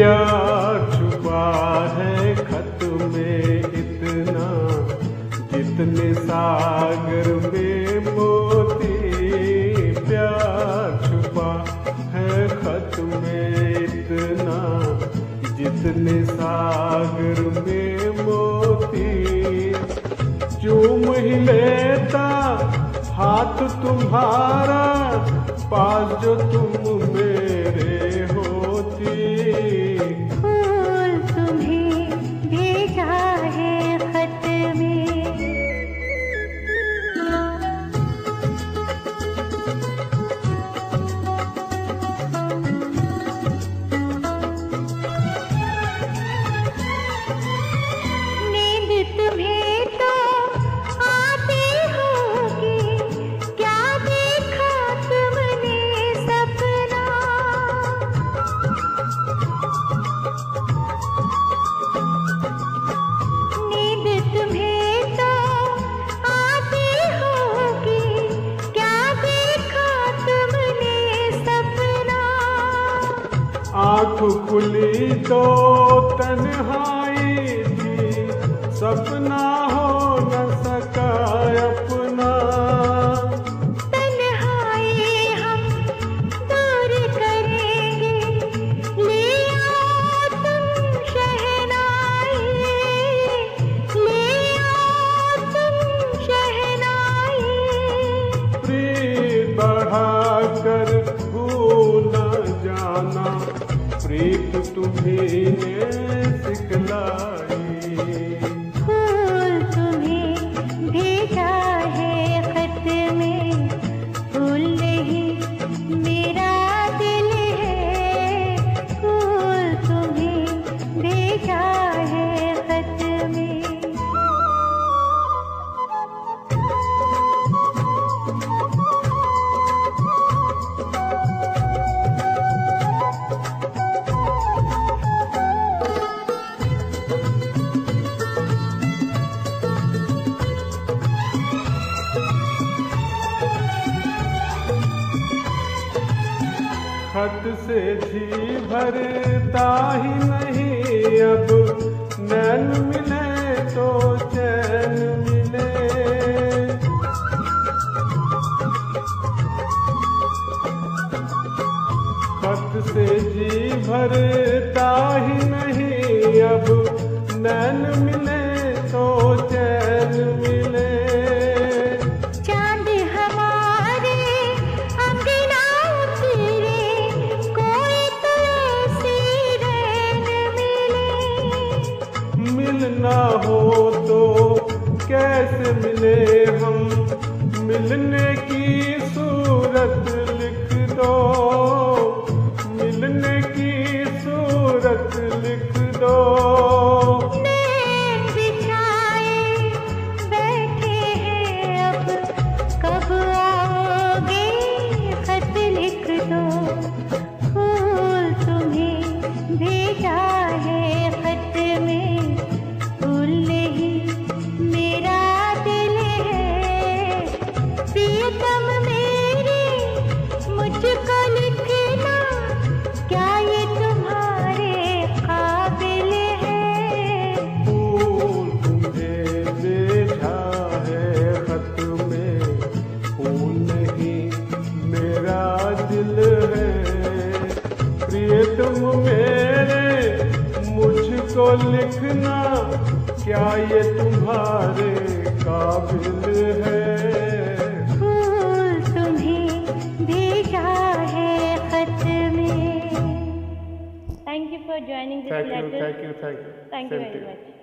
प्यार छुपा है खत में इतना, जितने सागर में मोती। प्यार छुपा है खत में इतना, जितने सागर में मोती। चूम ही लेता हाथ तुम्हारा, पास जो तुम मेरे होती। फूल तुम्हें भेजा है खत में। नींद तुम्हें तो आती होगी, क्या देखा तुमने सपना। नींद तुम्हें तो आती होगी, क्या देखा तुमने सपना। आँख खुली तो तन्हाई थी, सपना हो न सका अपना। तन्हाई हम दूर करेंगे, ले आओ तुम शहनाई, ले आओ तुम शहनाई। प्रीत बढ़ाकर भूल न जाना, प्रीत तुम्ही ने सिखलाई। फूल तुम्हें भेजा है खत में, फूल नहीं मेरा दिल है। फूल तुम्हें भेजा है खत में। खत से जी भरता ही नहीं अब, नैन मिले तो चैन मिले। खत से जी भरता ही नहीं अब, नैन मिले तो चैन मिले। चांद हमारे अंगना उतरे, कोई तो ऐसी रैन मिले। मिलना हो तो कैसे मिले हम, मिलने की सूरत लिख दो। मिलने की सूरत लिख दो। नैन बिछाए बैठे हैं अब, कब आओगे खत लिख दो। फूल तुम्हें भेजा है खत में, फूल नहीं मेरा दिल है। प्रियतम मेरे मुझको लिखना, क्या ये तुम्हारे काबिल है। फूल तुम्हें भेजा है खत में, फूल नहीं मेरा दिल है। प्रियतम मेरे मुझको लिखना, क्या ये तुम्हारे काबिल है। फूल तुम्हें भेजा है खत में। Thank you for joining this letter. Thank you. Thank you very much.